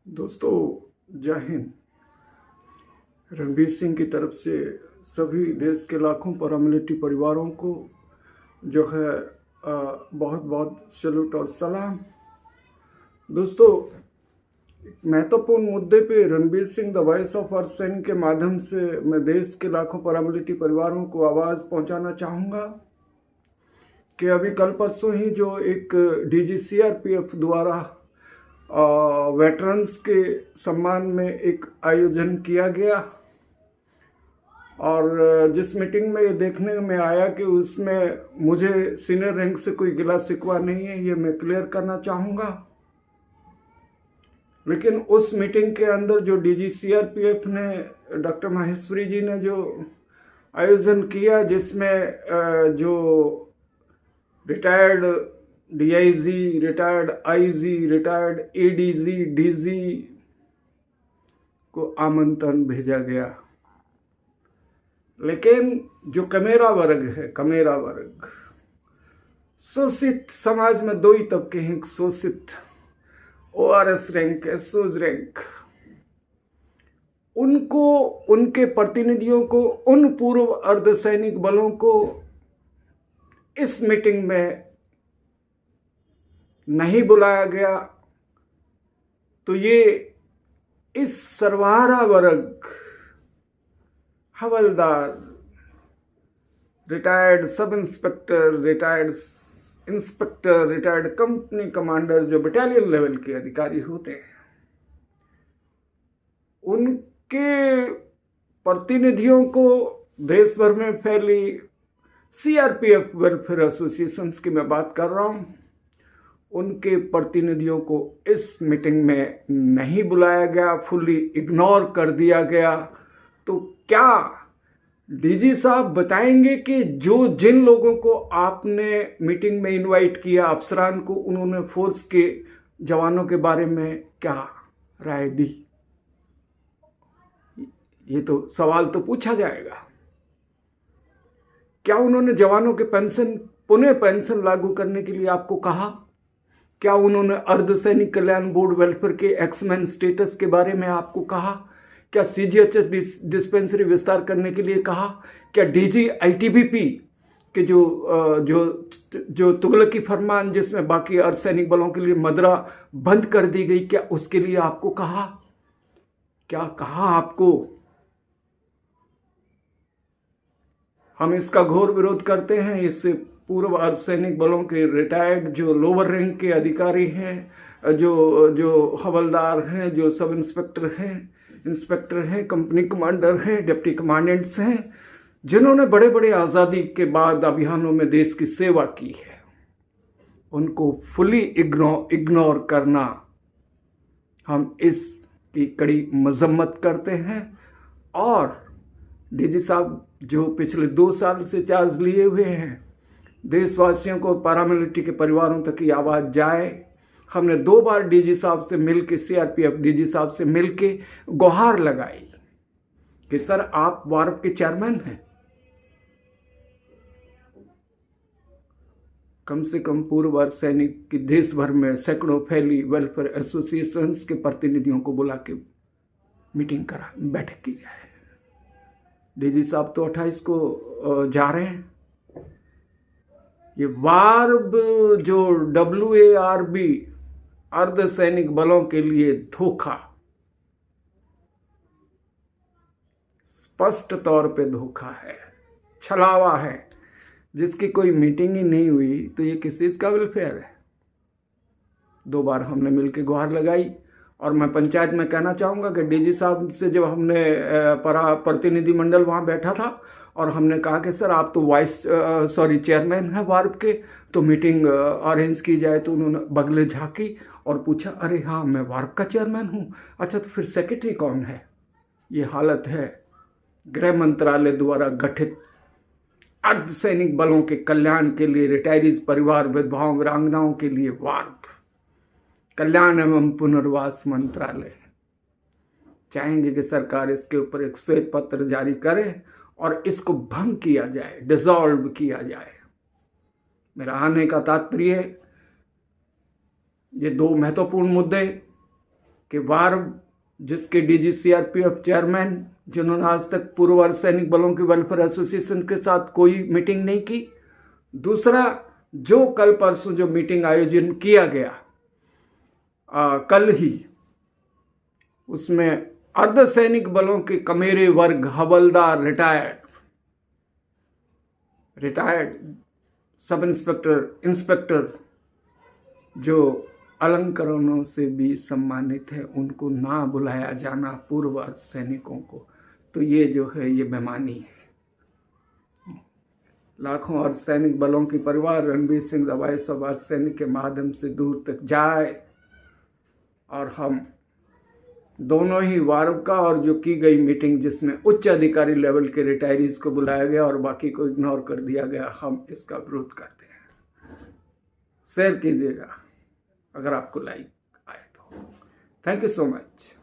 दोस्तों, जय हिंद। रणवीर सिंह की तरफ से सभी देश के लाखों पैरामिलिट्री परिवारों को जो है बहुत बहुत सैल्यूट और सलाम। दोस्तों, महत्वपूर्ण मुद्दे पे Ranveer Singh the voice of arsenic के माध्यम से मैं देश के लाखों पैरामिलिट्री परिवारों को आवाज़ पहुंचाना चाहूँगा कि अभी कल परसों ही जो एक DGCRPF द्वारा वेटरन्स के सम्मान में एक आयोजन किया गया और जिस मीटिंग में ये देखने में आया कि उसमें मुझे सीनियर रैंक से कोई गिला शिकवा नहीं है, ये मैं क्लियर करना चाहूँगा। लेकिन उस मीटिंग के अंदर जो DGCRPF ने डॉक्टर माहेश्वरी जी ने जो आयोजन किया, जिसमें जो retired DIG, retired IG, retired ADG, DG को आमंत्रण भेजा गया, लेकिन जो कमेरा वर्ग है, कमेरा वर्ग, शोषित समाज में दो ही तबके हैं, शोषित ORS रैंक, SOS रैंक, उनको, उनके प्रतिनिधियों को, उन पूर्व अर्धसैनिक बलों को इस मीटिंग में नहीं बुलाया गया। तो ये इस सर्वहारा वर्ग, havildar, retired sub inspector, retired inspector, retired company commander, जो बटालियन लेवल के अधिकारी होते हैं, उनके प्रतिनिधियों को देश भर में फैली CRPF वेलफेयर एसोसिएशंस की मैं बात कर रहा हूं, उनके प्रतिनिधियों को इस मीटिंग में नहीं बुलाया गया, फुल्ली इग्नोर कर दिया गया। तो क्या DG साहब बताएंगे कि जो जिन लोगों को आपने मीटिंग में इनवाइट किया, अफसरान को, उन्होंने फोर्स के जवानों के बारे में क्या राय दी? ये तो सवाल तो पूछा जाएगा। क्या उन्होंने जवानों के पेंशन, पुनः पेंशन लागू करने के लिए आपको कहा? क्या उन्होंने अर्धसैनिक कल्याण बोर्ड वेलफेयर के एक्समैन स्टेटस के बारे में आपको कहा? क्या CGHS डिस्पेंसरी विस्तार करने के लिए कहा? क्या DG ITBP के जो तुगलकी फरमान, जिसमें बाकी अर्धसैनिक बलों के लिए मदरा बंद कर दी गई, क्या उसके लिए आपको कहा? क्या कहा आपको? हम इसका घोर विरोध करते हैं। इससे पूर्व अर्धसैनिक बलों के रिटायर्ड जो लोअर रैंक के अधिकारी हैं, जो हवलदार हैं, जो सब इंस्पेक्टर हैं, कंपनी कमांडर हैं, डिप्टी कमांडेंट्स हैं, जिन्होंने बड़े बड़े आज़ादी के बाद अभियानों में देश की सेवा की है, उनको फुली इग्नोर करना, हम इसकी कड़ी मजम्मत करते हैं। और DG साहब जो पिछले 2 साल से चार्ज लिए हुए हैं, देशवासियों को, पैरामिलिट्री के परिवारों तक की आवाज़ जाए। हमने 2 बार DG साहब से मिलके, CRPF DG साहब से मिलके गुहार लगाई कि सर, आप वार्प के चेयरमैन हैं, कम से कम पूर्व अर्धसैनिक की देश भर में सैकड़ों फैली वेलफेयर एसोसिएशंस के प्रतिनिधियों को बुला के मीटिंग करा, बैठक की जाए। DG साहब तो 28 को जा रहे हैं। ये वार्ब जो WARB अर्धसैनिक बलों के लिए धोखा, स्पष्ट तौर पे धोखा है, छलावा है, जिसकी कोई मीटिंग ही नहीं हुई। तो ये किस चीज का वेलफेयर है? 2 बार हमने मिलकर गुहार लगाई। और मैं पंचायत में कहना चाहूँगा कि DG साहब से जब हमने प्रतिनिधिमंडल वहाँ बैठा था और हमने कहा कि सर, आप तो चेयरमैन हैं वार्प के, तो मीटिंग अरेंज की जाए, तो उन्होंने बगले झांकी और पूछा, अरे हाँ, मैं वार्प का चेयरमैन हूँ, अच्छा तो फिर सेक्रेटरी कौन है? ये हालत है गृह मंत्रालय द्वारा गठित अर्धसैनिक बलों के कल्याण के लिए, रिटायरीज परिवार, विधवाओं, वीरांगनाओं के लिए वार्प, कल्याण एवं पुनर्वास मंत्रालय। चाहेंगे कि सरकार इसके ऊपर एक श्वेत पत्र जारी करे और इसको भंग किया जाए, डिसॉल्व किया जाए। मेरा आने का तात्पर्य, ये 2 महत्वपूर्ण मुद्दे कि वार जिसके डीजी सीआरपीएफ चेयरमैन जिन्होंने आज तक पूर्व अर्धसैनिक बलों की वेलफेयर एसोसिएशन के साथ कोई मीटिंग नहीं की। दूसरा, जो कल परसों जो मीटिंग आयोजन किया गया कल ही, उसमें अर्धसैनिक बलों के कमेरे वर्ग, havildar, retired sub inspector, inspector जो अलंकरणों से भी सम्मानित है, उनको ना बुलाया जाना पूर्व सैनिकों को, तो ये जो है ये बेईमानी है। लाखों अर्धसैनिक बलों के परिवार रणबीर सिंह दवाई सब अर्धसैनिक के माध्यम से दूर तक जाए, और हम दोनों ही वार्ड का और जो की गई मीटिंग जिसमें उच्च अधिकारी लेवल के रिटायरीज को बुलाया गया और बाकी को इग्नोर कर दिया गया, हम इसका विरोध करते हैं। शेयर कीजिएगा अगर आपको लाइक आए तो। Thank you so much.